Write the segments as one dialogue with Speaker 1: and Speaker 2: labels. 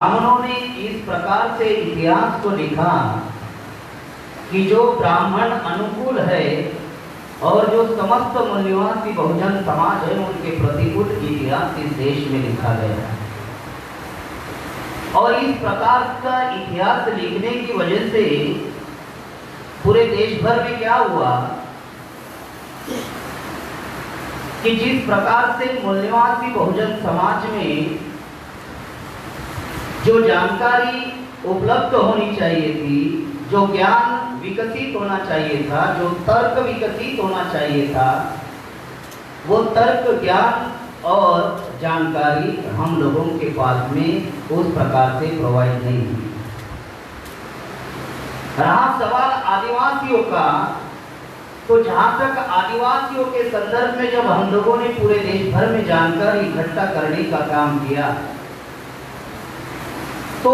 Speaker 1: उन्होंने इस प्रकार से इतिहास को लिखा कि जो ब्राह्मण अनुकूल है और जो समस्त मूल्यवासी बहुजन समाज है उनके प्रतिकूल इतिहास इस देश में लिखा गया है। और इस प्रकार का इतिहास लिखने की वजह से पूरे देश भर में क्या हुआ कि जिस प्रकार से मूल्यवासी बहुजन समाज में जो जानकारी उपलब्ध होनी चाहिए थी, जो ज्ञान विकसित होना चाहिए था, जो तर्क विकसित होना चाहिए था, वो तर्क ज्ञान और जानकारी हम लोगों के पास में उस प्रकार से प्रोवाइड नहीं हुई। रहा सवाल आदिवासियों का, तो जहाँ तक आदिवासियों के संदर्भ में जब हम लोगों ने पूरे देश भर में जानकारी इकट्ठा करने का काम किया, तो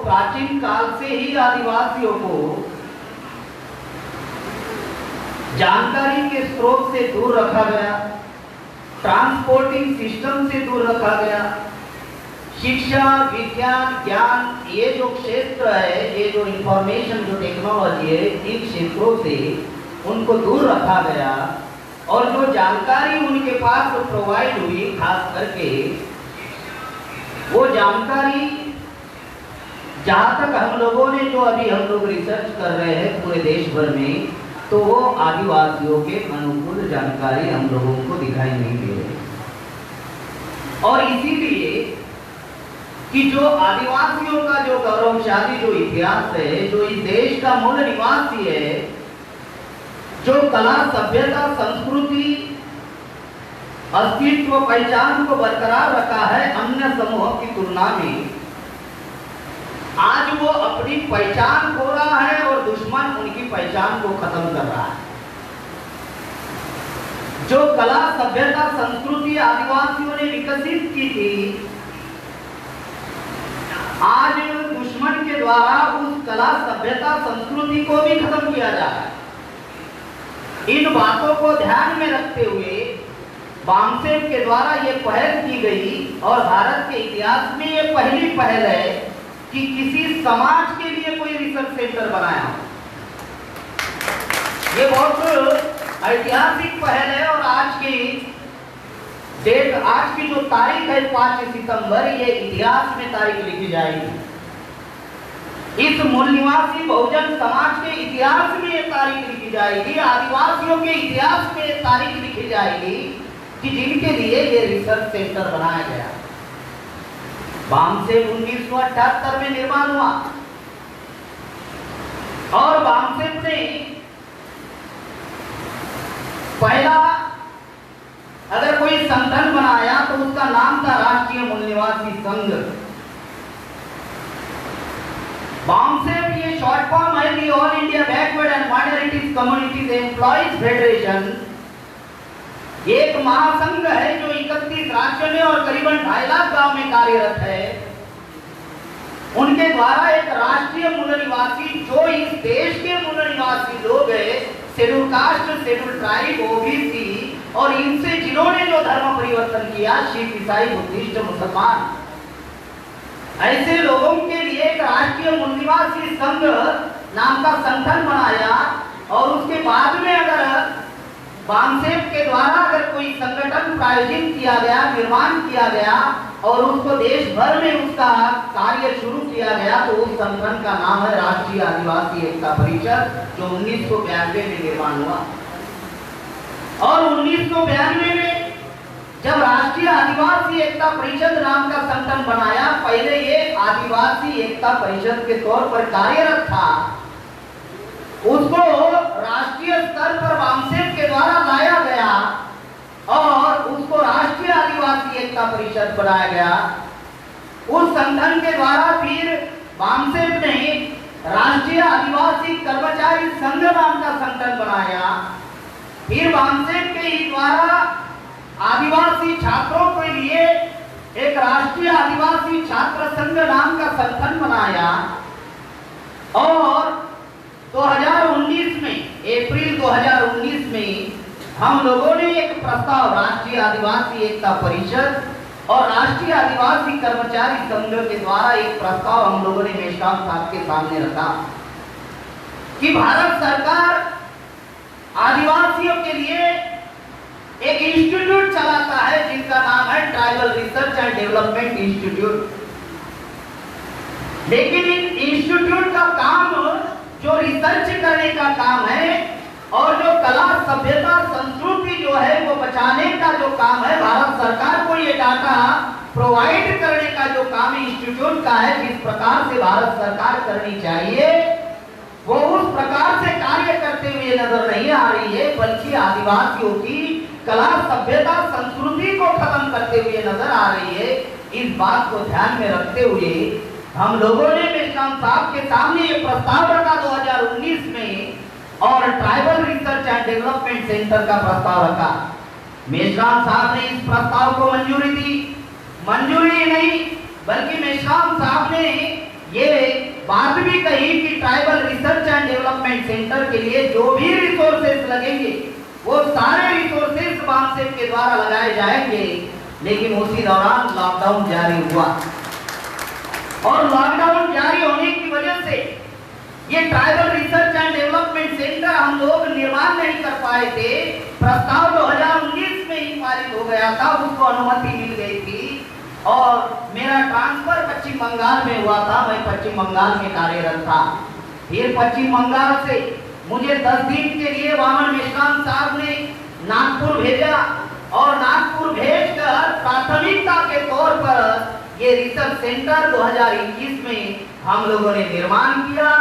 Speaker 1: प्राचीन काल से ही आदिवासियों को जानकारी के स्रोत से दूर रखा गया, ट्रांसपोर्टिंग सिस्टम से दूर रखा गया। शिक्षा, विज्ञान, ज्ञान, ये जो क्षेत्र है, ये जो इंफॉर्मेशन, जो टेक्नोलॉजी है, इन क्षेत्रों से उनको दूर रखा गया। और जो जानकारी उनके पास प्रोवाइड हुई, खास करके वो जानकारी जहाँ तक हम लोगों ने जो अभी हम लोग रिसर्च कर रहे हैं पूरे देश भर में, तो वो आदिवासियों के अनुकूल जानकारी हम लोगों को दिखाई नहीं दे रही। और इसीलिए कि जो आदिवासियों का जो गौरवशाली जो इतिहास है, जो इस देश का मूल निवासी है, जो कला, सभ्यता, संस्कृति, अस्तित्व, पहचान को बरकरार रखा है अन्य समूहों की तुलना में, आज वो अपनी पहचान खो रहा है और दुश्मन उनकी पहचान को खत्म कर रहा है। जो कला, सभ्यता, संस्कृति आदिवासियों ने विकसित की थी, आज दुश्मन के द्वारा उस कला, सभ्यता, संस्कृति को भी खत्म किया जा रहा है। इन बातों को ध्यान में रखते हुए बामसेन के द्वारा ये पहल की गई और भारत के इतिहास में ये पहली पहल है कि किसी समाज के लिए कोई रिसर्च सेंटर बनाया। ये बहुत ऐतिहासिक पहल है और आज की डेट, आज की जो तारीख है 5 सितंबर, ये इतिहास में तारीख लिखी जाएगी। इस मूल निवासी बहुजन समाज के इतिहास में ये तारीख लिखी जाएगी, आदिवासियों के इतिहास में ये तारीख लिखी जाएगी कि जिनके लिए ये रिसर्च सेंटर बनाया गया। बामसेन 1978 में निर्माण हुआ और बामसेन ने पहला अगर कोई संगठन बनाया तो उसका नाम था राष्ट्रीय मूल निवासी संघ। बामसेन ये शॉर्ट फॉर्म है the all India backward and minorities communities employees federation. एक महासंघ है जो 31 राज्यों में और करीबन 2.5 लाख गांव में कार्यरत है। उनके द्वारा एक राष्ट्रीय मूल निवासी, जो इस देश के मूल निवासी लोग हैं, schedule caste, schedule tribe, OBC, और इनसे जिन्होंने जो धर्म परिवर्तन किया, सिख, ईसाई, बुद्धिस्ट, मुसलमान, ऐसे लोगों के लिए एक राष्ट्रीय मूल निवासी संघ नाम का संगठन बनाया। और उसके बाद में अगर बामसेन के द्वारा अगर कोई संगठन प्रायोजित किया गया, निर्माण किया गया और उसको देश भर में उसका कार्य शुरू किया गया, तो उस संगठन का नाम है राष्ट्रीय आदिवासी एकता परिषद, जो 1992 में निर्माण हुआ। और 1992 में जब राष्ट्रीय आदिवासी एकता परिषद नाम का संगठन बनाया, पहले ये आदिवासी एकता परिषद के तौर पर कार्यरत था, उसको राष्ट्रीय स्तर पर बामसेन के द्वारा लाया गया और उसको राष्ट्रीय आदिवासी एकता परिषद बनाया गया। उस संगठन के द्वारा फिर बामसेन ने राष्ट्रीय आदिवासी कर्मचारी संघ नाम का संगठन बनाया। फिर बामसेन के ही द्वारा आदिवासी छात्रों के लिए एक राष्ट्रीय आदिवासी छात्र संघ नाम का संगठन बनाया। और 2019 में, अप्रैल 2019 में हम लोगों ने एक प्रस्ताव राष्ट्रीय आदिवासी एकता परिषद और राष्ट्रीय आदिवासी कर्मचारी संघ के द्वारा एक प्रस्ताव हम लोगों ने मेश्राम साहब के सामने रखा कि भारत सरकार आदिवासियों के लिए एक इंस्टीट्यूट चलाता है जिसका नाम है tribal research and development institute. लेकिन इन इंस्टीट्यूट का काम जो रिसर्च करने का काम है और जो कला सभ्यता संस्कृति जो है वो बचाने का जो काम है, भारत सरकार को ये डाटा प्रोवाइड करने का जो काम इंस्टीट्यूट का है, जिस प्रकार से भारत सरकार करनी चाहिए वो उस प्रकार से कार्य करते हुए नजर नहीं आ रही है, बल्कि आदिवासियों की कला सभ्यता संस्कृति को खत्म करते हुए नजर आ रही है। इस बात को ध्यान में रखते हुए हम लोगों ने मेश्राम साहब के सामने ये प्रस्ताव रखा 2019 में और tribal research and development centre का प्रस्ताव रखा। मेश्राम साहब ने इस प्रस्ताव को मंजूरी दी। मंजूरी नहीं बल्कि मेश्राम साहब ने ये बात भी कही कि tribal research and development centre के लिए जो भी रिसोर्सेस लगेंगे वो सारे रिसोर्सेस बामसेफ के द्वारा लगाए जाएंगे। लेकिन उसी दौरान लॉकडाउन जारी हुआ और लॉकडाउन जारी होने की वजह से ये tribal research and development centre हम लोग निर्माण नहीं कर पाए थे। प्रस्ताव 2019 में ही पारित हो गया था, उसको अनुमति मिल गई थी और मेरा ट्रांसफर पश्चिम बंगाल में हुआ था। मैं पश्चिम बंगाल में कार्यरत था। फिर पश्चिम बंगाल से मुझे 10 दिन के लिए वामन मेश्राम साहब ने नागपुर भेजा और नागपुर भेजकर प्राथमिकता के तौर पर ये रिसर्च सेंटर 2021 में हम लोगों ने निर्माण किया।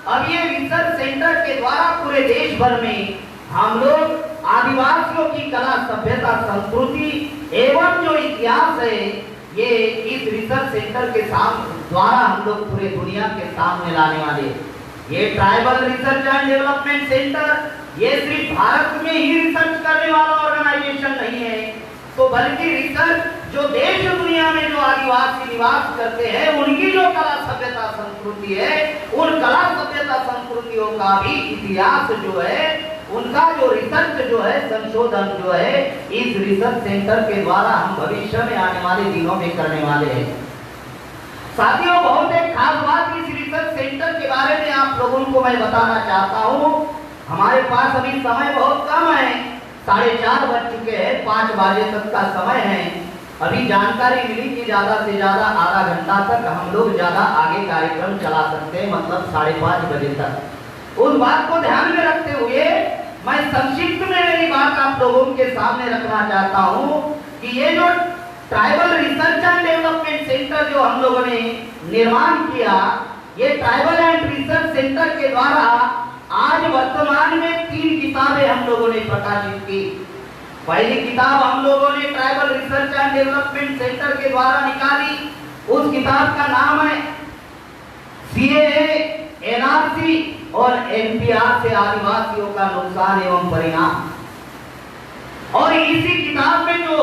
Speaker 1: अब ये रिसर्च सेंटर के द्वारा पूरे देश भर में हम लोग आदिवासियों की कला सभ्यता संस्कृति एवं जो इतिहास है ये इस रिसर्च सेंटर के द्वारा हम लोग पूरे दुनिया के सामने लाने वाले। ये tribal research and development centre ये सिर्फ भारत में ही रिसर्च करने वाला ऑर्गेनाइजेशन नहीं है, तो बल्कि रिसर्च जो देश दुनिया में जो आदिवासी निवास करते हैं उनकी जो कला सभ्यता संस्कृति है, उन कला सभ्यता संस्कृतियों का भी इतिहास जो है, उनका जो रिसर्च जो है, संशोधन जो है, इस रिसर्च सेंटर के द्वारा हम भविष्य में आने वाले दिनों में करने वाले हैं। साथियों, बहुत एक खास बात इस रिसर्च सेंटर के बारे में आप लोगों को मैं बताना चाहता हूँ। हमारे पास अभी समय बहुत कम है, 4:30 बज चुके हैं, 5 बजे तक का समय है। अभी जानकारी मिली कि ज्यादा से ज्यादा आधा घंटा तक हम लोग ज्यादा आगे कार्यक्रम चला सकते हैं, मतलब 5:30 बजे तक। उस बात को ध्यान में रखते हुए मैं संक्षिप्त में मेरी बात आप लोगों के सामने रखना चाहता हूँ कि ये जो tribal research and development centre जो हम लोगों ने निर्माण किया, ये ट्राइबल एंड रिसर्च सेंटर के द्वारा आज वर्तमान में 3 किताबें हम लोगों ने प्रकाशित की। पहली किताब हम लोगों ने tribal research and development centre के द्वारा निकाली। उस किताब का नाम है सीएए, एनआरसी और एनपीआर से आदिवासियों का नुकसान एवं परिणाम। और इसी किताब में जो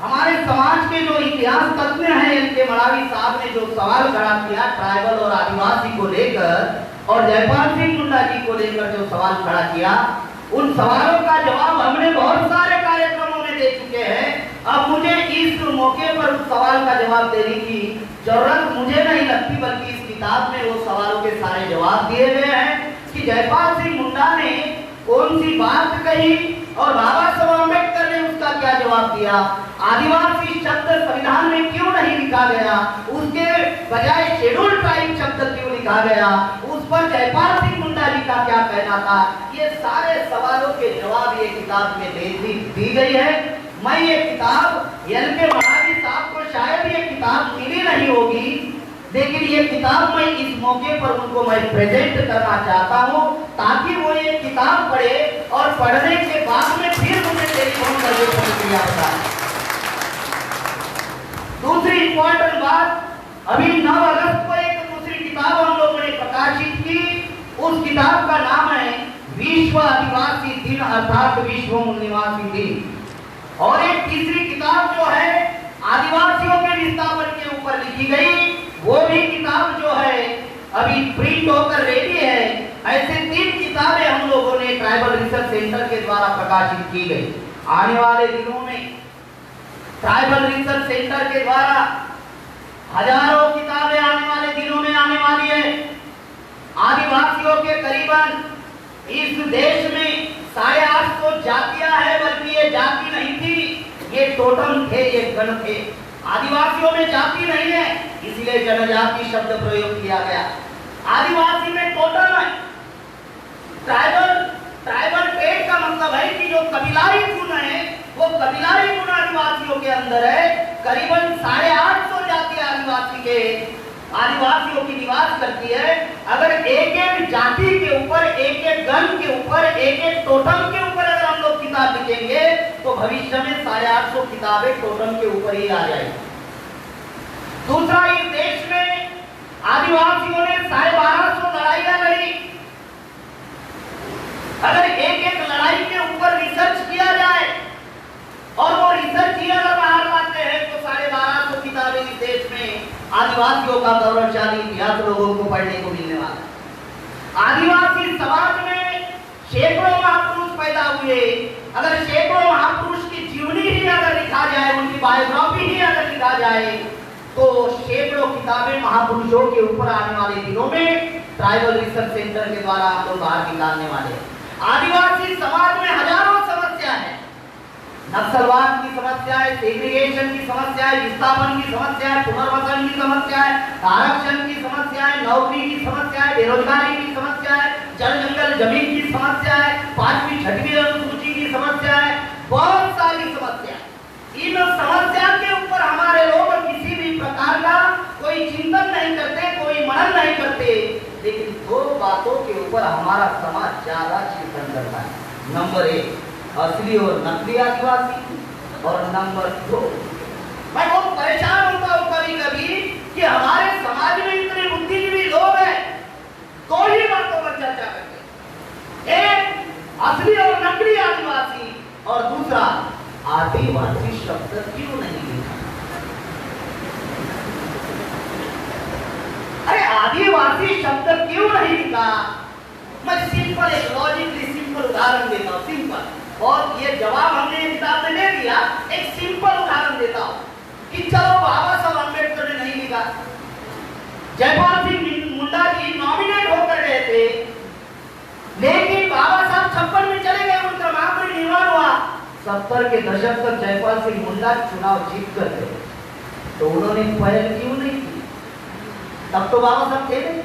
Speaker 1: हमारे समाज के जो इतिहास तज्ञ हैं, एल.के. मडावी साहब ने जो सवाल खड़ा किया ट्राइबल और आदिवासी को लेकर और जयपाल सिंह मुंडा जी को लेकर जो सवाल खड़ा किया, उन सवालों का जवाब हमने बहुत सारे कार्यक्रमों में दे चुके हैं। अब मुझे इस मौके पर उस सवाल का जवाब देने की जरूरत मुझे नहीं लगती, बल्कि इस किताब में वो सवालों के सारे जवाब दिए गए हैं कि जयपाल सिंह मुंडा ने कौन सी बात कही और बाबा साहब अम्बेडकर ने उसका क्या जवाब दिया। आदिवासी शब्द संविधान में क्यों नहीं लिखा गया, उसके बजाय शेड्यूल ट्राइब शब्द क्यों लिखा गया, उस पर जयपाल सिंह मुंडा जी का क्या कहना था। ये सारे सवालों के जवाब ये किताब में दी गई है। मैं ये किताब एल.के. मडावी साहब को शायद ये किताब मिली नहीं होगी, लेकिन ये किताब मैं इस मौके पर उनको मैं प्रेजेंट करना चाहता हूँ ताकि वो ये किताब पढ़े और पढ़ने के बाद में फिर मुझे टेलीफोन करके प्रतिक्रिया बताए। दूसरी इंपॉर्टेंट बात, अभी 9 अगस्त को एक दूसरी किताब हम लोगों ने प्रकाशित की। उस किताब का नाम है विश्व आदिवासी दिन अर्थात विश्व मूल निवासी दिन। और एक तीसरी किताब जो है आदिवासियों के विस्थापन के ऊपर लिखी गई, वो भी किताब जो है अभी प्रिंट होकर रेडी है। ऐसे 3 किताबें हम लोगों ने ट्राइबल रिसर्च सेंटर के द्वारा प्रकाशित की गई। आने वाले दिनों में ट्राइबल रिसर्च सेंटर के द्वारा हजारों किताबें आने वाले दिनों में आने वाली है। आदिवासियों के करीबन इस देश में 850 जातियां हैं, बल्कि ये जाति नहीं थी, ये टोटम थे, ये गण थे। आदिवासियों में जाति नहीं है, इसलिए जनजाति शब्द प्रयोग किया गया। आदिवासी में टोटम है। ट्राइबल ट्रेड का मतलब है कि जो कबीलाई गुण है, वो कबीलाई गुण आदिवासियों के अंदर है। करीबन 850 जाति आदिवासियों की निवास करती है। अगर एक एक जाति के ऊपर, एक एक गण के ऊपर, एक एक टोटम के ऊपर अगर हम लोग किताब लिखेंगे तो भविष्य में 850 किताबें टोटम के ऊपर ही आ जाएगी। दूसरा, इस देश में आदिवासियों ने 1250 लड़ाइयां लड़ी। अगर एक एक लड़ाई के ऊपर रिसर्च किया जाए और वो रिसर्च ही अगर बाहर लाते हैं तो 1250 किताबें इस देश में आदिवासियों का गौरवशाली इतिहास लोगों को पढ़ने को मिलने वाला। आदिवासी समाज में सैकड़ों महापुरुष पैदा हुए। अगर सैकड़ों महापुरुष की जीवनी ही अगर लिखा जाए, उनकी बायोग्राफी ही अगर लिखा जाए, तो सैकड़ों किताबें महापुरुषों के ऊपर आने वाले दिनों में ट्राइबल रिसर्च सेंटर के द्वारा हम लोग बाहर निकालने वाले हैं। आदिवासी समाज में हजारों समस्या है। नक्सलवाद की समस्या है, सेग्रीगेशन की समस्या है, विस्थापन की समस्या है, पुनर्वसन की समस्या है, आरक्षण की समस्या है, नौकरी की समस्या है, बेरोजगारी की समस्या है, जल जंगल जमीन की समस्या है, 5वीं 6वीं अनुसूची की समस्या है, बहुत सारी समस्या है। इन समस्या के ऊपर हमारे लोग किसी भी प्रकार का कोई चिंतन नहीं करते, कोई मनन नहीं करते, लेकिन दो बातों के ऊपर हमारा समाज ज्यादा चिंतन करता है। नंबर 1, असली और नकली आदिवासी, और नंबर 2, मैं बहुत परेशान होता हूँ कभी कभी कि हमारे समाज में इतने बुद्धिजीवी लोग हैं, दो ही बातों पर चर्चा करते हैं। एक, असली और नकली आदिवासी, और दूसरा, आदिवासी शब्द क्यों नहीं लिखा। अरे आदिवासी शब्द क्यों नहीं लिखा? मैं सिंपल एक लॉजिकली सिंपल उदाहरण देता हूँ, सिंपल, और ये जवाब हमने किताब में दे दिया। एक सिंपल उदाहरण देता हूँ कि चलो बाबा साहब अम्बेडकर ने नहीं लिखा, जयपाल सिंह मुंडा जी नॉमिनेट होकर गए थे, लेकिन बाबा साहब 56 में चले गए, उनका महापरिनिर्वाण हुआ। 70 के दशक तक जयपाल सिंह मुंडा चुनाव जीत कर गए, तो उन्होंने पहल क्यों नहीं की? तब तो बाबा साहब थे नहीं।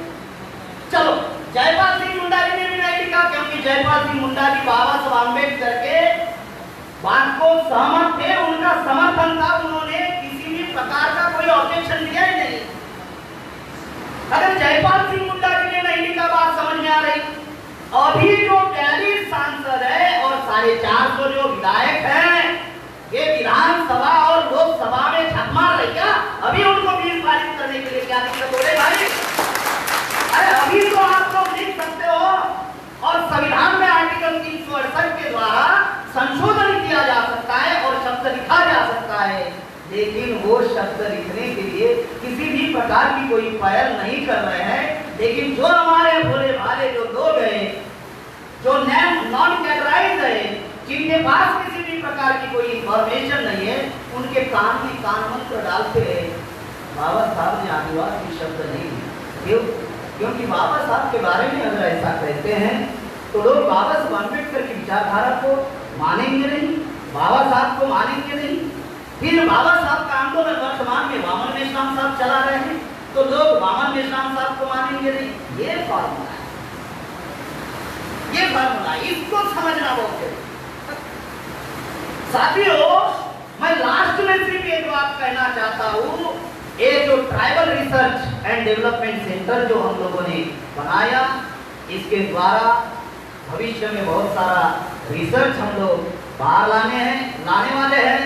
Speaker 1: चलो, जयपाल सिंह मुंडा जी ने भी नहीं लिखा, क्योंकि जयपाल सिंह मुंडा जी बाबा साहब अम्बेडकर के बात को सहमत थे, उनका समर्थन था, उन्होंने किसी भी प्रकार का कोई ऑब्जेक्शन दिया ही नहीं। अगर जयपाल सिंह मुंडा जी ने नहीं लिखा, बात समझ में आ रही। अभी जो 42 सांसद है और 450 जो विधायक हैं, ये विधानसभा और लोकसभा में छक मार रहे क्या? अभी उनको बिल पारित करने के लिए क्या दिक्कत हो रही भाई? अरे अभी तो आप लोग लिख सकते हो, और संविधान में आर्टिकल 368 के द्वारा संशोधन किया जा सकता है और शब्द लिखा जा सकता है, लेकिन वो शब्द लिखने के लिए किसी भी प्रकार की कोई पहल नहीं कर रहे हैं। लेकिन जो हमारे भोले भाले जो लोग हैं, जो नॉन कैटराइज है, जिनके पास किसी भी प्रकार की कोई इंफॉर्मेशन नहीं है, उनके कान में कान मंत्र डालते हैं बाबा साहब ने आदिवासी शब्द नहीं लिखा। क्यों? क्योंकि बाबा साहब के बारे में अगर ऐसा कहते हैं तो लोग बाबा साहब अम्बेडकर की विचारधारा को मानेंगे नहीं, बाबा साहब को मानेंगे नहीं। फिर बाबा साहब का आंदोलन वर्तमान में वामन मेश्राम साहब चला रहे हैं, तो लोग वामन मेश्राम साहब को मानेंगे नहीं। ये फॉर्मूला है, ये फॉर्मूला, इसको समझना बहुत जरूरी। साथियों, मैं लास्ट में सिर्फ एक बात कहना चाहता हूँ, ये जो tribal research and development centre जो हम लोगों ने बनाया, इसके द्वारा भविष्य में बहुत सारा रिसर्च हम लोग बाहर लाने वाले हैं।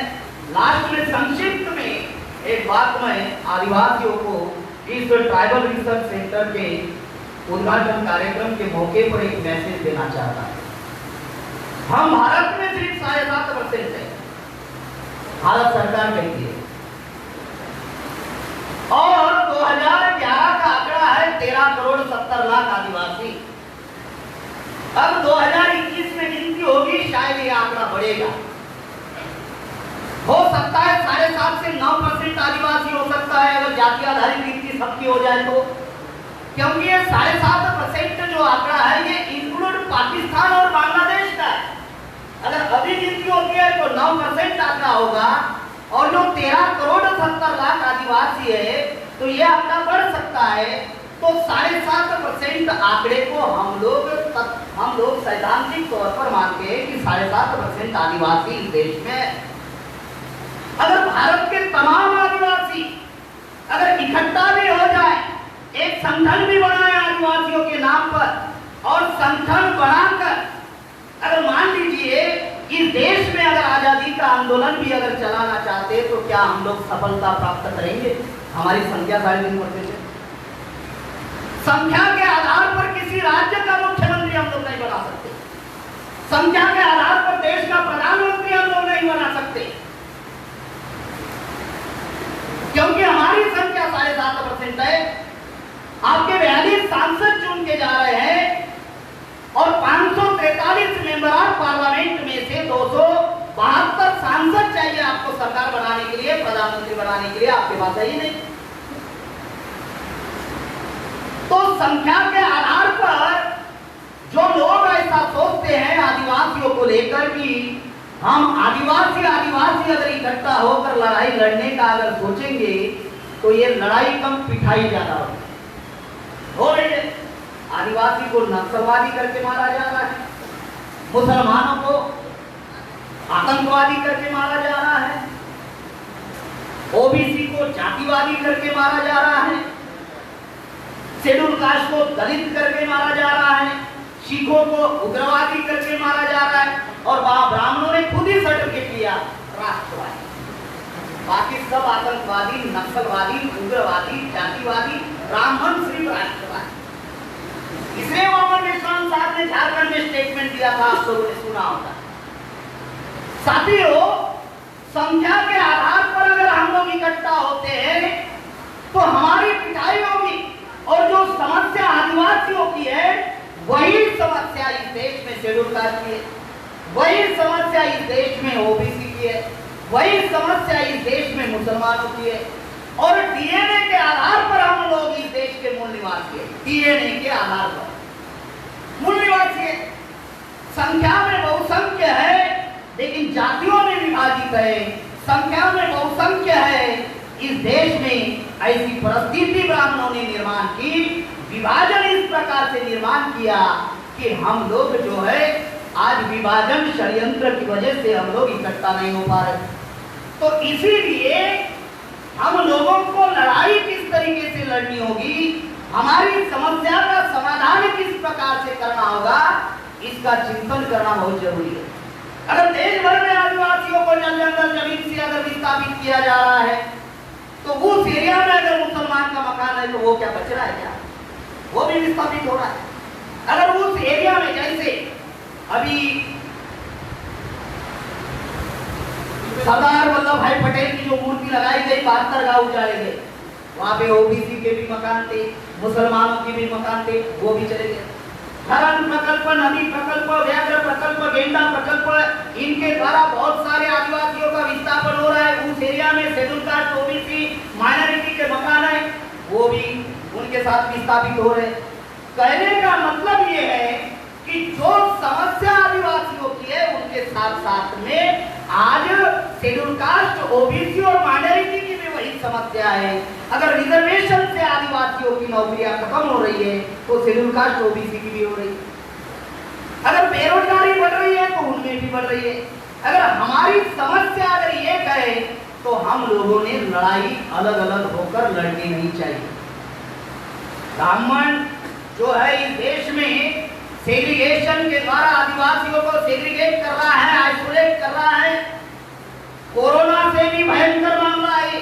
Speaker 1: लास्ट में संक्षिप्त में एक बात मैं आदिवासियों को इस ट्राइबल रिसर्च सेंटर के उद्घाटन कार्यक्रम के मौके पर एक मैसेज देना चाहता हूं। हम भारत में सिर्फ 7.5% है, भारत सरकार कहती है, और 2011 का आंकड़ा है 13 करोड़ 70 लाख आदिवासी। अब 2021 में गिनती होगी, शायद ये आंकड़ा बढ़ेगा, हो सकता है 8 से 9% आदिवासी हो सकता है अगर जाति आधारित गिनती सबकी हो जाए तो, क्योंकि ये 7.5% जो आंकड़ा है ये इंक्लूड पाकिस्तान और बांग्लादेश का है। अगर अभी गिनती होती है तो 9% आंकड़ा होगा, और जो 13 करोड़ 70 लाख आदिवासी है तो ये आंकड़ा बढ़ सकता है। तो 7.5% आंकड़े को हम लोग सैद्धांतिक तौर पर मानते हैं कि 7.5% आदिवासी इस देश में है। अगर भारत के तमाम आदिवासी अगर इकट्ठा भी हो जाए, एक संगठन भी बनाए आदिवासियों के नाम पर, और संगठन बनाकर अगर मान लीजिए इस देश में अगर आजादी का आंदोलन भी अगर चलाना चाहते तो क्या हम लोग सफलता प्राप्त करेंगे? हमारी संख्या 3.5% है। संख्या के आधार पर किसी राज्य का मुख्यमंत्री हम लोग नहीं बना सकते, संख्या के आधार पर देश का प्रधानमंत्री हम लोग नहीं बना सकते, क्योंकि हमारी संख्या 7.5% है। आपके 42 सांसद चुन के जा रहे हैं और 543 मेंबर ऑफ पार्लियामेंट में से 272 सांसद चाहिए आपको सरकार बनाने के लिए, प्रधानमंत्री बनाने के लिए, आपके पास है ही नहीं। तो संख्या के आधार पर जो लोग ऐसा सोचते हैं आदिवासियों को लेकर कि हम आदिवासी अगर इकट्ठा होकर लड़ाई लड़ने का अगर सोचेंगे तो ये लड़ाई कम पिटाई ज्यादा हो रही है। आदिवासी को नक्सलवादी करके मारा जा रहा है, मुसलमानों को आतंकवादी करके मारा जा रहा है, ओबीसी को जातिवादी करके मारा जा रहा है, शेड्यूल कास्ट को दलित करके मारा जा रहा है, सिखों को उग्रवादी करके मारा जा रहा है, और ब्राह्मणों ने खुद ही सर्टिफिकेट लिया राष्ट्रवादी। बाकी सब आतंकवादी, नक्सलवादी, उग्रवादी, जातिवादी, ब्राह्मण सिर्फ राष्ट्रवादी। इसलिए मोहम्मद इस्लाम साहब ने झारखंड में स्टेटमेंट दिया था, आप लोगों ने सुना होगा। साथियों, संख्या के आधार पर अगर हम लोग इकट्ठा होते हैं तो हमारी पिटाई होगी, और जो समस्या आदिवासियों की है वही समस्या इस देश में शेड्यूल कास्ट की है, वही समस्या इस देश में ओबीसी की है, वही समस्या इस देश में मुसलमानों की है। और डीएनए के आधार पर हम लोग इस देश के मूल निवासी है, डीएनए के आधार पर मूल निवासी है। संख्या में बहुसंख्य है लेकिन जातियों में विभाजित है, संख्या में बहुसंख्य है। इस देश में ऐसी परिस्थिति ब्राह्मणों ने निर्माण की, विभाजन इस प्रकार से निर्माण किया कि हम लोग जो है आज विभाजन षड्यंत्र की वजह से हम लोग इकट्ठा नहीं हो पा रहे। तो इसीलिए हम लोगों को लड़ाई किस तरीके से लड़नी होगी, हमारी समस्या का समाधान किस प्रकार से करना होगा, इसका चिंतन करना बहुत जरूरी है। अगर देश भर में आदिवासियों को जंगल जमीन से अगर विस्थापित किया जा रहा है तो उस एरिया में अगर मुसलमान का मकान है तो वो क्या बच रहा है? क्या वो भी विस्थापित हो रहा है? अगर उस एरिया में जैसे अभी सरदार वल्लभ भाई पटेल की जो मूर्ति लगाई गई 72 गांव उजाड़े गए, वहां पे ओबीसी के भी मकान थे, मुसलमानों के भी मकान थे, वो भी चले गए। धरण प्रकल्प, नदी प्रकल्प, व्याघ्र प्रकल्प, गेंडा प्रकल्प, इनके द्वारा बहुत सारे आदिवासियों का विस्थापन हो रहा है। उस एरिया में शेड्यूल कास्ट, ओबीसी, माइनॉरिटी के मकान है, वो भी उनके साथ विस्थापित हो रहे। कहने का मतलब ये है कि जो समस्या आदिवासियों की है उनके साथ साथ में आज शेड्यूल कास्ट, ओबीसी और माइनॉरिटी की भी वही समस्या है। अगर रिजर्वेशन से आदिवासियों की नौकरियां खत्म हो रही है तो शेड्यूल कास्ट, ओबीसी की भी हो रही है। अगर बेरोजगारी बढ़ रही है तो उनमें भी बढ़ रही है। अगर हमारी समस्या अगर ये कहे तो हम लोगों ने लड़ाई अलग अलग होकर लड़नी नहीं चाहिए। ब्राह्मण जो है इस देश में सेग्रीगेशन के द्वारा आदिवासियों को सेग्रीगेट कर रहा है, आइसोलेट कर रहा है। कोरोना से भी भयंकर मामला है।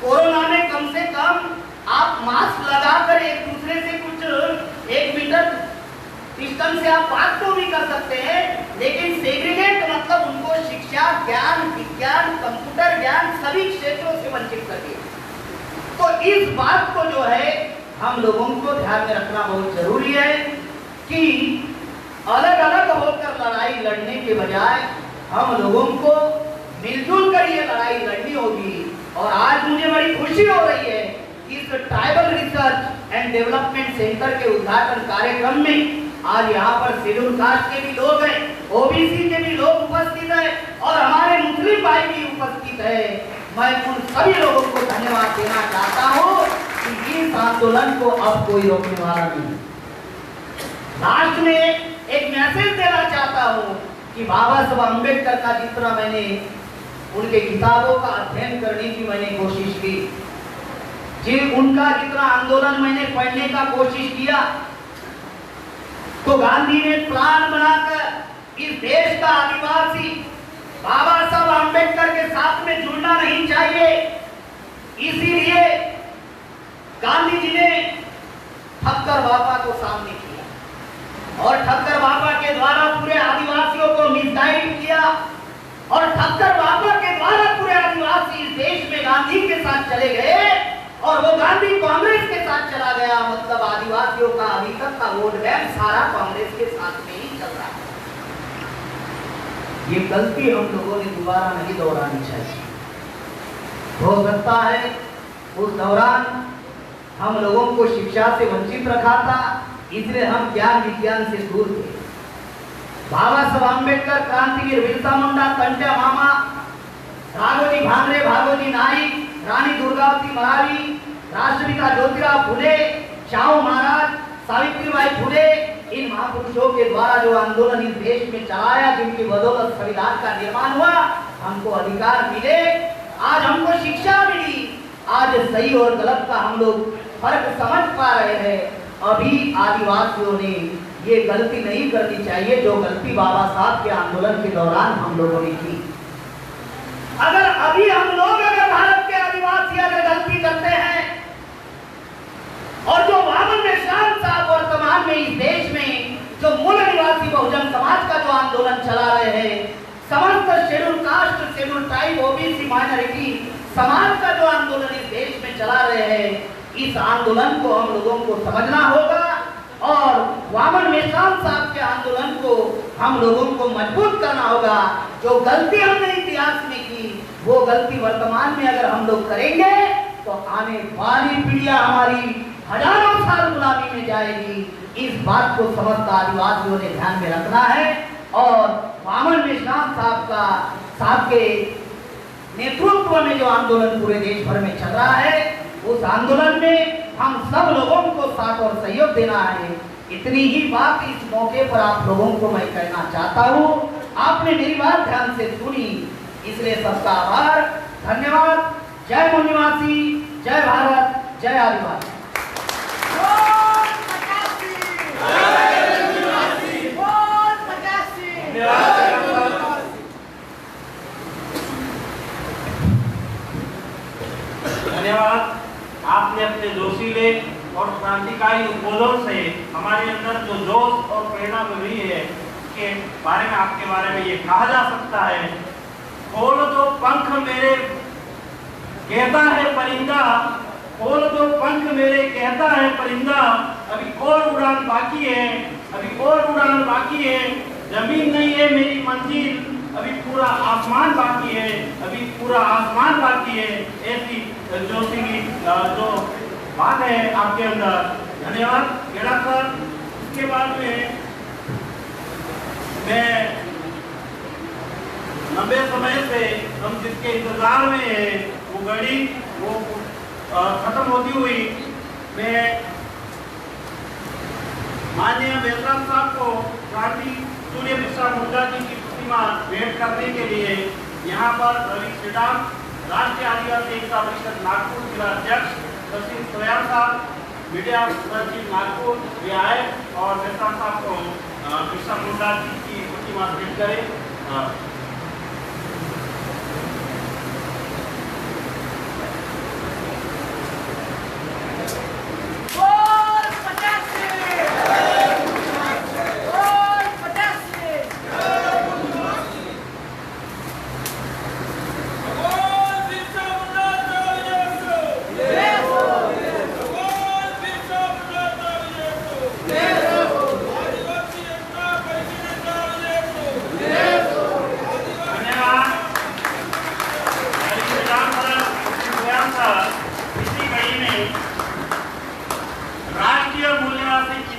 Speaker 1: कोरोना में कम से कम आप मास्क लगाकर एक दूसरे से कुछ 1 मीटर डिस्टेंस से आप बात तो भी कर सकते हैं, लेकिन सेग्रीगेट मतलब उनको शिक्षा, ज्ञान, विज्ञान, कंप्यूटर ज्ञान सभी क्षेत्रों से वंचित कर दिया। तो इस बात को जो है हम लोगों को ध्यान में रखना बहुत जरूरी है कि अलग अलग होकर लड़ाई लड़ने के बजाय हम लोगों को मिलजुल कर ये लड़ाई लड़नी होगी। और आज मुझे बड़ी खुशी हो रही है कि इस tribal research and development centre के उद्घाटन कार्यक्रम में आज यहाँ पर शेड्यूल कास्ट के भी लोग हैं, ओबीसी के भी लोग उपस्थित हैं और हमारे मुस्लिम भाई भी उपस्थित है। मैं उन सभी लोगों को धन्यवाद देना चाहता हूँ कि इस आंदोलन को अब कोई रोकने वाला नहीं। लास्ट में एक मैसेज देना चाहता हूँ कि बाबा साहब अम्बेडकर का जितना मैंने उनके किताबों का अध्ययन करने की मैंने कोशिश की, जी उनका जितना आंदोलन मैंने पढ़ने का कोशिश किया, तो गांधी ने प्लान बनाकर इस देश का आदिवासी बाबा साहब अम्बेडकर के साथ में जुड़ना नहीं चाहिए, इसीलिए गांधी जी ने ठक्कर बाबा को सामने किया और ठक्कर बाबा के द्वारा पूरे आदिवासियों को मिसगाइड किया और ठक्कर बाबा के द्वारा पूरे आदिवासी इस देश में गांधी के साथ चले गए और वो गांधी कांग्रेस के साथ चला गया। मतलब आदिवासियों का अभी तक का वोट बैंक सारा कांग्रेस के साथ में ही चल रहा है। ये गलती हम लोगों ने दोबारा नहीं दोहरानी चाहिए। हो सकता है उस दौरान हम लोगों को शिक्षा से वंचित रखा था, इसलिए हम ज्ञान विज्ञान से दूर थे। बाबा साहब अम्बेडकर, क्रांतिवीर बिरसा मुंडा, कंट्या मामा, राघोजी भांगरे, भागोजी नाईक, रानी दुर्गावती महारानी, राष्ट्रपिता ज्योतिराव फुले, शाहू महाराज, सावित्रीबाई फुले, इन महापुरुषों के द्वारा जो आंदोलन इस देश में चलाया, जिनकी बदौलत संविधान का निर्माण हुआ, हमको अधिकार मिले, आज हमको शिक्षा मिली, आज सही और गलत का हम लोग फर्क समझ पा रहे हैं। अभी आदिवासियों ने ये गलती नहीं करनी चाहिए जो गलती बाबा साहब के आंदोलन के दौरान हम लोगों ने की। अगर अभी हम लोग अगर भारत के आदिवासी अगर गलती करते हैं और जो वामन मेश्राम साहब वर्तमान में इस देश में जो मूल निवासी बहुजन समाज का जो आंदोलन चला रहे हैं, समस्त schedule caste, schedule tribe, OBC minority समाज का जो आंदोलन इस देश में चला रहे हैं, इस आंदोलन को हम लोगों को समझना होगा और वामन मेश्राम साहब के आंदोलन को हम लोगों को मजबूत करना होगा। जो गलती हमने इतिहास में की, वो गलती वर्तमान में अगर हम लोग करेंगे तो आने वाली पीढ़ियां हमारी हजारों साल गुलामी में जाएगी। इस बात को समस्त आदिवासियों ने ध्यान में रखना है और वामन मेश्राम साहब के नेतृत्व में जो आंदोलन पूरे देश भर में चल रहा है, उस आंदोलन में हम सब लोगों को साथ और सहयोग देना है। इतनी ही बात इस मौके पर आप लोगों को मैं कहना चाहता हूँ। आपने मेरी बात ध्यान से सुनी, इसलिए सबका आभार, धन्यवाद। जय मूल निवासी, जय भारत, जय आदिवासी।
Speaker 2: धन्यवाद। आपने अपने जोशीले और क्रांतिकारी उद्बोधन से हमारे अंदर जो जोश और प्रेरणा मिल रही है, के बारे में आपके बारे में ये कहा जा सकता है, खोल दो पंख मेरे कहता है परिंदा, खोल दो पंख मेरे कहता है परिंदा, अभी और उड़ान बाकी है, अभी और उड़ान बाकी है, जमीन नहीं है मेरी मंजिल, अभी पूरा आसमान बाकी है, अभी पूरा आसमान बाकी है। ऐसी जोशी की जो बात है आपके अंदर। धन्यवाद गेड़ा सर। इसके बाद में मैं लंबे समय से हम जिसके इंतजार में है वो घड़ी वो खत्म होती हुई, मैं माननीय मेश्राम साहब को क्रांति सूर्य बिरसा मुंडा जी की प्रतिमा भेंट करने के लिए यहाँ पर रवि श्रीराम, राष्ट्रीय आदिवासी एकता परिषद नागपुर जिला अध्यक्ष सचिव स्वयं साहब, मीडिया सचिव नागपुर भी आए और मेश्राम साहब को बिरसा मुंडा जी की प्रतिमा भेंट करें।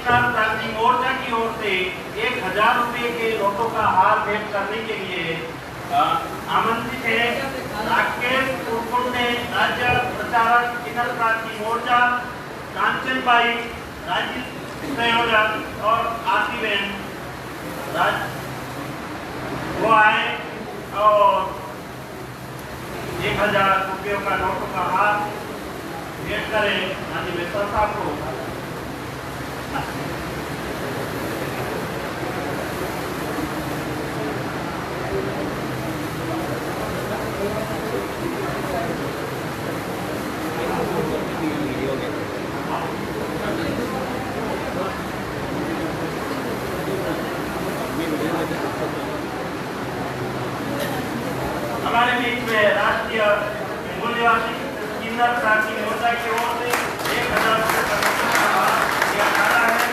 Speaker 2: किसान क्रांति मोर्चा की ओर से 1000 रुपए के नोटों का हार भेंट करने के लिए आमंत्रित है राकेश कुरकुंडे, राज्य प्रचारक किसान क्रांति मोर्चा, कांचनबाई राज्य संयोजक और आरतीबेन वो आए और 1000 रुपयों का नोटों का हार भेंट करें माननीय मिश्रा साहब को। हमारे बीच में राष्ट्रीय मूल्यवासी किन्नर क्रांति मोर्चा की ओर से 1000 रुपये का दिया जा रहा है।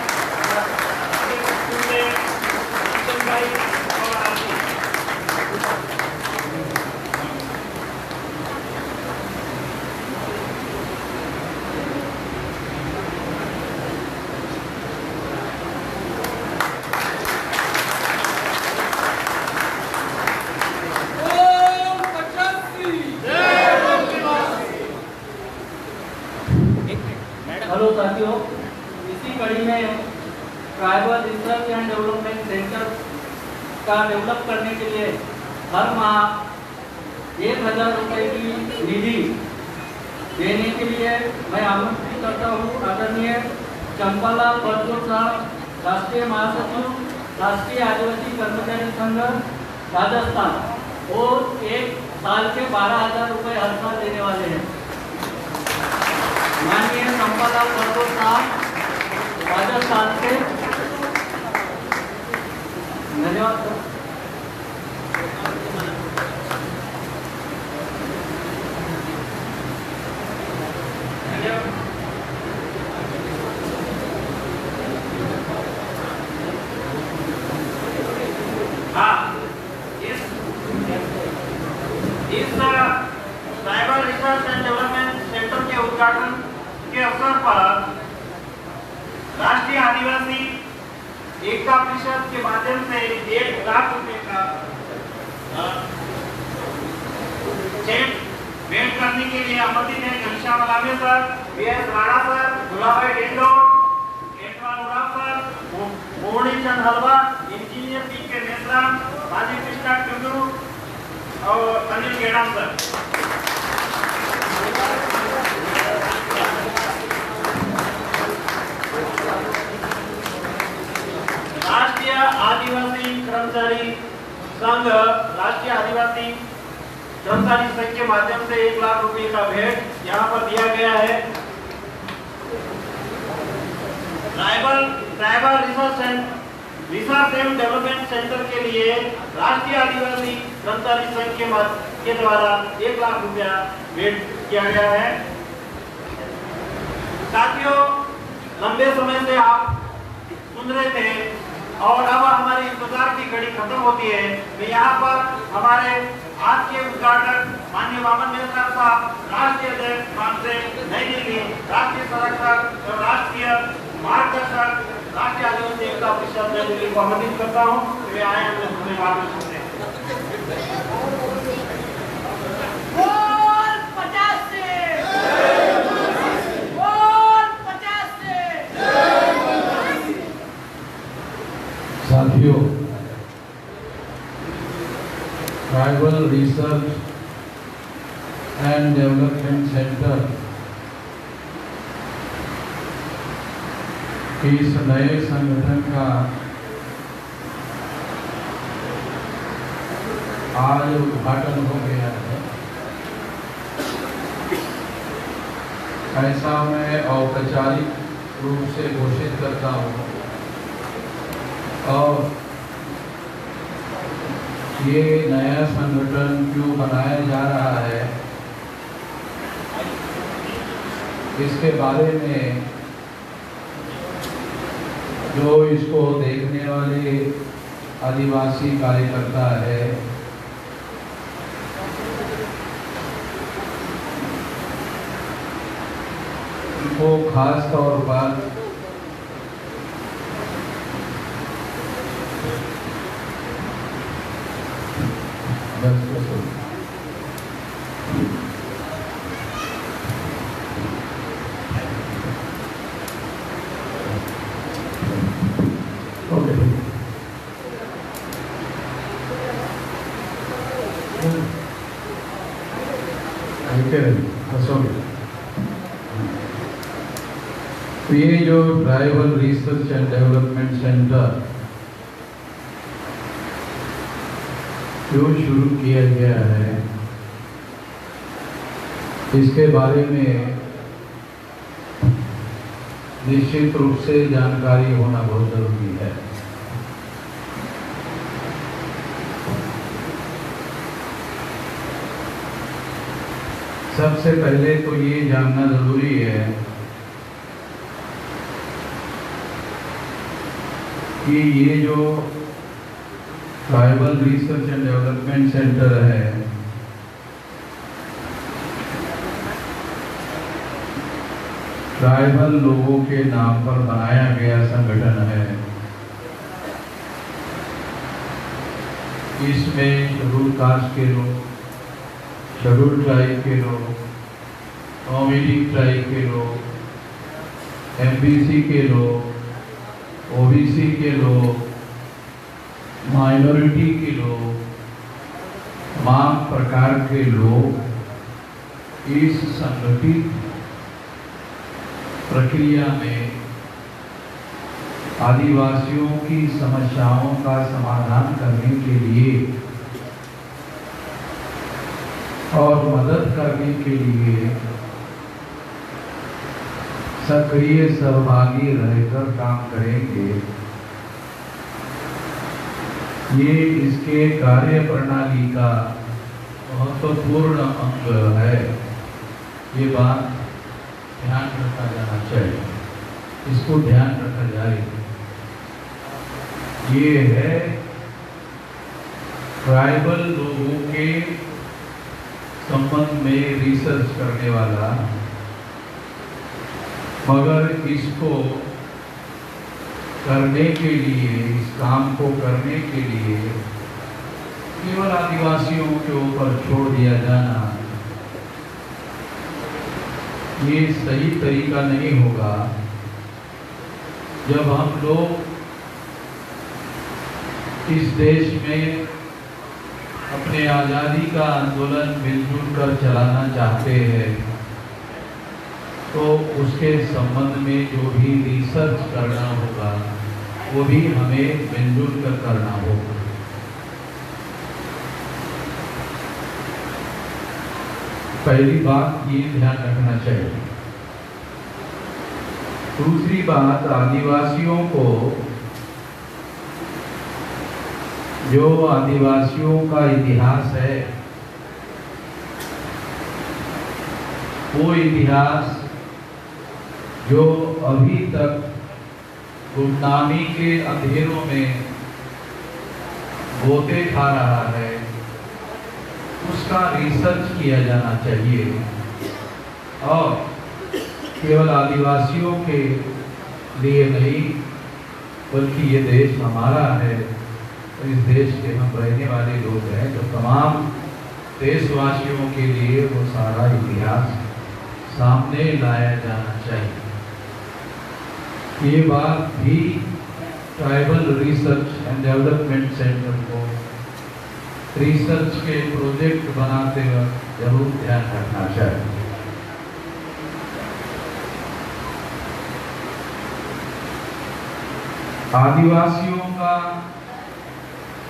Speaker 3: हेलो साथियों, इसी कड़ी में tribal research and development centre का डेवलप करने के लिए हर माह 1000 रुपये की निधि देने के लिए मैं आमंत्रित करता हूँ आदरणीय चंपालाल बरजोर साहब, राष्ट्रीय महासचिव, राष्ट्रीय आदिवासी कर्मचारी संघ राजस्थान, और एक साल के 12,000 रुपये हर साल देने वाले हैं। माननीय चंपालाल बरजोर साहब राजस्थान से, धन्यवाद सर।
Speaker 2: इस tribal research and development centre के उद्घाटन के अवसर पर राष्ट्रीय आदिवासी एकता परिषद के माध्यम से 1 लाख रुपए का चेक भेंट करने के लिए आमंत्रित है Ghanshyam Alame sir, BS Rana sir, Dulabhai Dendo, Atwal Uraon sir, Mohani Chand Halwa, engineer PK Meshram, माजी कृष्णा टुडू और अनिल गेड़ाम सर। राष्ट्रीय आदिवासी कर्मचारी संघ, राष्ट्रीय आदिवासी कर्मचारी संघ के माध्यम से 1 लाख रुपए का भेंट यहाँ पर दिया गया है। Tribal research and development centre के लिए राष्ट्रीय आदिवासी कर्मचारी संघ के द्वारा 1 लाख रुपया भेंट किया गया है। साथियों, लंबे समय से आप सुन रहे थे और अब हमारी इंतजार की घड़ी खत्म होती है। तो यहाँ पर हमारे आज के उद्घाटक माननीय वामन मेश्राम साहब, राष्ट्रीय अध्यक्ष नई दिल्ली, राष्ट्रीय संरक्षक और राष्ट्रीय मार्गदर्शक राष्ट्रीय आदिवासी एकता परिषद नई दिल्ली को आमंत्रित करता हूँ। वे आए हमें मार्गदर्शन दें।
Speaker 4: साथियों, tribal research and development centre इस नए संगठन का आज उद्घाटन हो गया है। ऐसा मैं औपचारिक रूप से घोषित करता हूँ और ये नया संगठन क्यों बनाया जा रहा है इसके बारे में जो इसको देखने वाले आदिवासी कार्यकर्ता है वो खास तौर पर तो ये जो tribal research and development centre जो शुरू किया गया है, इसके बारे में निश्चित रूप से जानकारी होना बहुत जरूरी है। सबसे पहले तो ये जानना जरूरी है कि ये जो tribal research and development centre है, ट्राइबल लोगों के नाम पर बनाया गया संगठन है। इसमें शेड्यूल कास्ट के लोग, शेड्यूल ट्राइब के लोग, नॉमिनेटिंग ट्राइब के लोग, एमबीसी के लोग, ओबीसी के लोग, माइनॉरिटी के लोग, तमाम प्रकार के लोग इस संगठित प्रक्रिया में आदिवासियों की समस्याओं का समाधान करने के लिए और मदद करने के लिए सक्रिय सहभागी रहकर काम करेंगे। ये इसके कार्य प्रणाली का महत्वपूर्ण अंग है। ये बात ध्यान रखा जाना चाहिए, इसको ध्यान रखा जाए। ये है ट्राइबल लोगों के संबंध में रिसर्च करने वाला, मगर इसको करने के लिए, इस काम को करने के लिए केवल आदिवासियों के ऊपर छोड़ दिया जाना ये सही तरीका नहीं होगा। जब हम लोग इस देश में अपने आज़ादी का आंदोलन मिलजुल कर चलाना चाहते हैं, तो उसके संबंध में जो भी रिसर्च करना होगा वो भी हमें मिलजुल कर करना होगा। पहली बात ये ध्यान रखना चाहिए। दूसरी बात, आदिवासियों को, जो आदिवासियों का इतिहास है, वो इतिहास जो अभी तक गुमनामी के अंधेरों में गोते खा रहा है, उसका रिसर्च किया जाना चाहिए। और केवल आदिवासियों के लिए नहीं, बल्कि ये देश हमारा है, तो इस देश के हम रहने वाले लोग हैं, तो तमाम देशवासियों के लिए वो सारा इतिहास सामने लाया जाना चाहिए। ये बात भी tribal research and development centre को रिसर्च के प्रोजेक्ट बनाते वक्त जरूर ध्यान रखना चाहिए। आदिवासियों का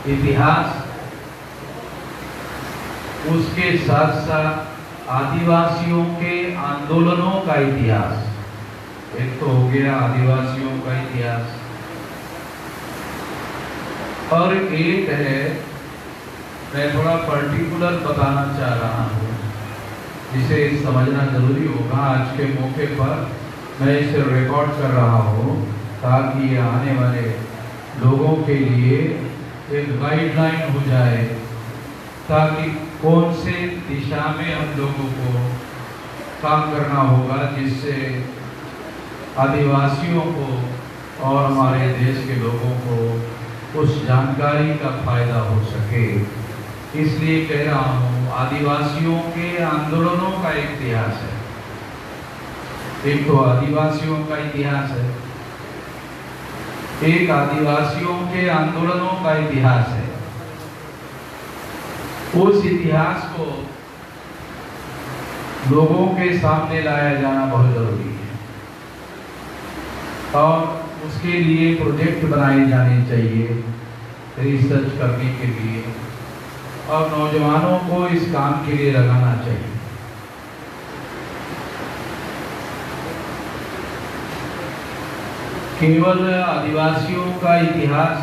Speaker 4: इतिहास, उसके साथ साथ आदिवासियों के आंदोलनों का इतिहास, एक तो हो गया आदिवासियों का इतिहास, और एक है, मैं थोड़ा पर्टिकुलर बताना चाह रहा हूँ, जिसे समझना जरूरी होगा। आज के मौके पर मैं इसे रिकॉर्ड कर रहा हूँ ताकि ये आने वाले लोगों के लिए एक गाइडलाइन हो जाए, ताकि कौन से दिशा में हम लोगों को काम करना होगा, जिससे आदिवासियों को और हमारे देश के लोगों को उस जानकारी का फायदा हो सके। इसलिए कह रहा हूँ, आदिवासियों के आंदोलनों का इतिहास है। एक तो आदिवासियों का इतिहास है, एक आदिवासियों के आंदोलनों का इतिहास है। उस इतिहास को लोगों के सामने लाया जाना बहुत जरूरी है। और उसके लिए प्रोजेक्ट बनाए जाने चाहिए रिसर्च करने के लिए, और नौजवानों को इस काम के लिए लगाना चाहिए। केवल आदिवासियों का इतिहास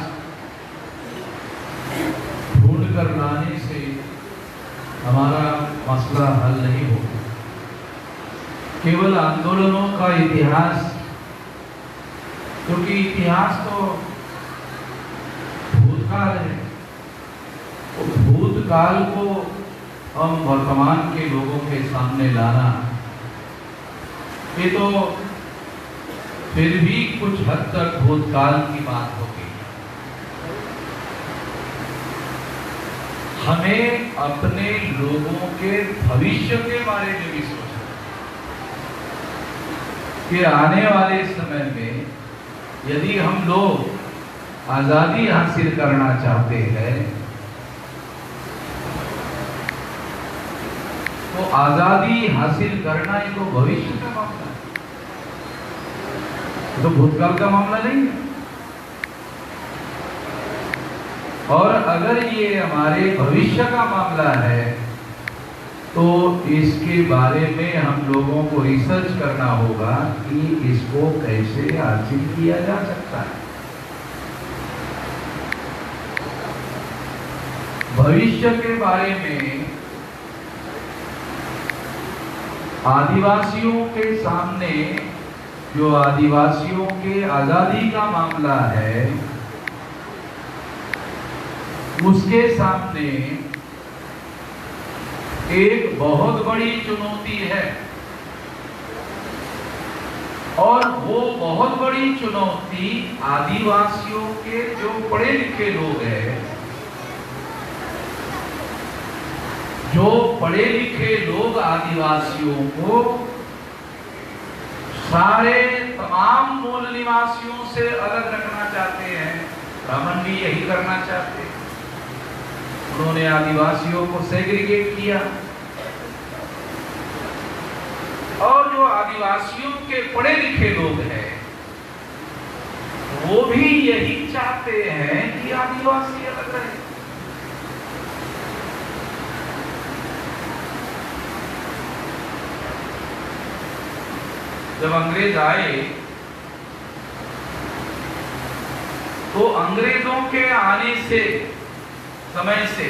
Speaker 4: ढूंढ कर लाने से हमारा मसला हल नहीं होगा। केवल आंदोलनों का इतिहास, क्योंकि इतिहास तो भूतकाल है, तो भूतकाल को हम वर्तमान के लोगों के सामने लाना, ये तो फिर भी कुछ हद तक भूतकाल की बात होगी। हमें अपने लोगों के भविष्य के बारे में भी सोचना कि आने वाले समय में यदि हम लोग आजादी हासिल करना चाहते हैं तो आजादी हासिल करना ही तो भविष्य का मामला है, तो भूतकाल का मामला नहीं है। और अगर ये हमारे भविष्य का मामला है तो इसके बारे में हम लोगों को रिसर्च करना होगा कि इसको कैसे हासिल किया जा सकता है। भविष्य के बारे में आदिवासियों के सामने, जो आदिवासियों के आजादी का मामला है, उसके सामने एक बहुत बड़ी चुनौती है, और वो बहुत बड़ी चुनौती आदिवासियों के जो पढ़े लिखे लोग हैं, जो पढ़े लिखे लोग आदिवासियों को सारे तमाम मूल निवासियों से अलग रखना चाहते हैं। ब्राह्मण भी यही करना चाहते हैं। उन्होंने आदिवासियों को सेग्रीगेट किया, और जो आदिवासियों के पढ़े लिखे लोग हैं वो भी यही चाहते हैं कि आदिवासी अलग रहे। जब अंग्रेज आए तो अंग्रेजों के आने से समय से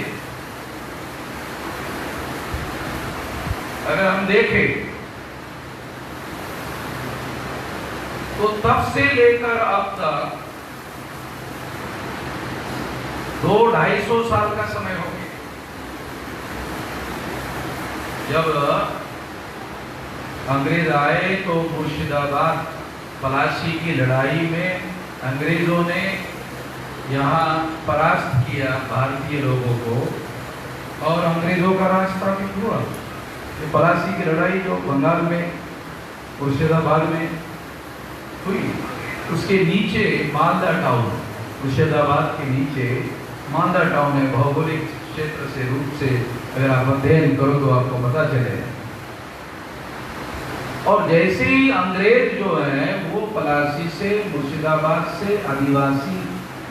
Speaker 4: अगर हम देखें तो तब से लेकर अब तक 200-250 साल का समय हो गया। जब अंग्रेज आए तो मुर्शिदाबाद पलासी की लड़ाई में अंग्रेजों ने यहाँ परास्त किया भारतीय लोगों को, और अंग्रेजों का राज स्थापित हुआ। ये पलासी की लड़ाई जो बंगाल में मुर्शिदाबाद में हुई, उसके नीचे मालदा टाउन, मुर्शिदाबाद के नीचे मालदा टाउन है। भौगोलिक क्षेत्र से रूप से अगर आप अध्ययन करो तो आपको पता चले। और जैसे ही अंग्रेज जो है वो पलासी से, मुर्शिदाबाद से आदिवासी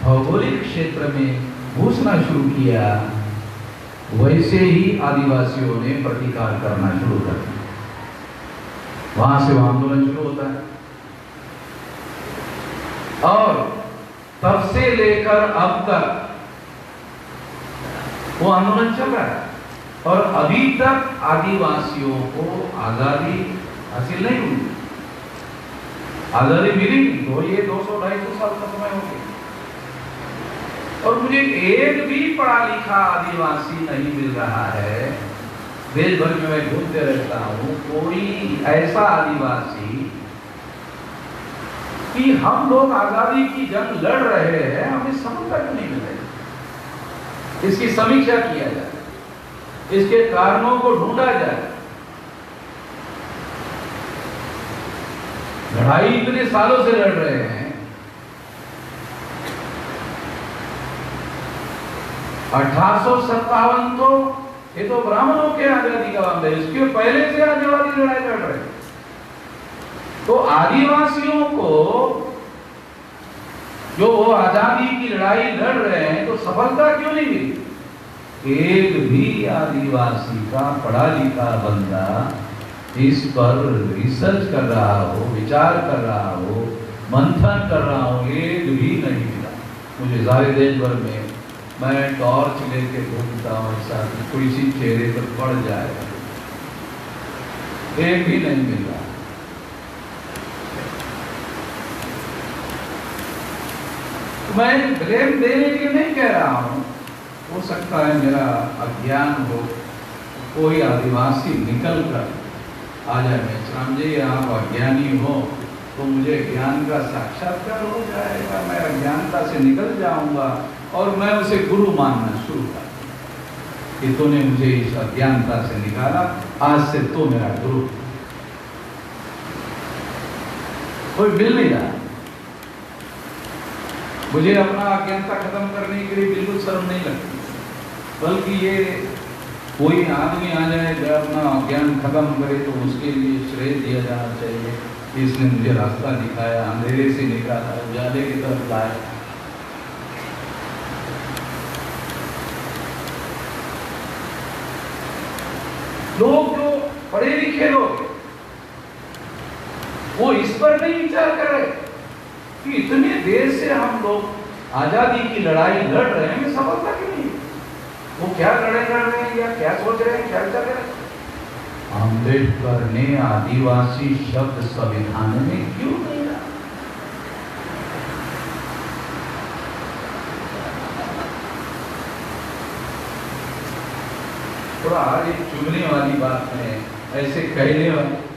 Speaker 4: भौगोलिक क्षेत्र में घुसना शुरू किया, वैसे ही आदिवासियों ने प्रतिकार करना शुरू कर दिया। वहां से वो आंदोलन शुरू होता है, और तब से लेकर अब तक वो आंदोलन चल रहा है, और अभी तक आदिवासियों को आजादी हासिल नहीं हुई। आजादी मिली नहीं तो ये 200-250 साल का समय हो गया। और मुझे एक भी पढ़ा लिखा आदिवासी नहीं मिल रहा है। देश भर में मैं घूमते रहता हूँ, कोई ऐसा आदिवासी कि हम लोग आजादी की जंग लड़ रहे हैं, हमें सफलता क्यों नहीं मिल रही। इसकी समीक्षा किया जाए, इसके कारणों को ढूंढा जाए। लड़ाई इतने सालों से लड़ रहे हैं, 1857 तो ये तो ब्राह्मणों के आजादी का मामला है, इसके पहले से आजादी लड़ाई लड़ रहे हैं। तो आदिवासियों को जो वो आजादी की लड़ाई लड़ रहे हैं तो सफलता क्यों नहीं मिली? एक भी आदिवासी का पढ़ा लिखा बंदा इस पर रिसर्च कर रहा हो, विचार कर रहा हो, मंथन कर रहा हो, एक भी नहीं मिला। मुझे सारे देश भर में मैं टॉर्च लेके घूमता हूँ, ऐसा कोई सी चेहरे पर पड़ जाए, एक भी नहीं मिल रहा। मैं ब्लेम देने के लिए नहीं कह रहा हूं, हो सकता है मेरा अज्ञान हो, कोई आदिवासी निकल कर आ जाए, मेश्राम जी आप अज्ञानी हो तो मुझे ज्ञान का साक्षात्कार हो जाएगा, मैं अज्ञानता से निकल जाऊंगा और मैं उसे गुरु मानना शुरू कर कि तूने मुझे इस अज्ञानता से निकाला, आज से तो मेरा गुरु। कोई मिल नहीं रहा। मुझे अपना अज्ञानता खत्म करने के लिए बिल्कुल शर्म नहीं लगती, बल्कि ये कोई आदमी आ जाए जो अपना अज्ञान खत्म करे तो उसके लिए श्रेय दिया जाना चाहिए, इसने मुझे रास्ता दिखाया, अंधेरे से निकाला, उजाले की तरफ लाया। लोग जो पढ़े लिखे लोग वो इस पर नहीं विचार कर रहे कि इतने देर से हम लोग आजादी की लड़ाई लड़ रहे हैं, सफलता क्यों नहीं? वो क्या लड़ाई लड़ रहे हैं या क्या सोच रहे हैं, क्या विचार कर रहे हैं? अम्बेडकर ने आदिवासी शब्द संविधान में क्यों नहीं डाला? थोड़ा एक चुगने वाली बात है, ऐसे कहने वाली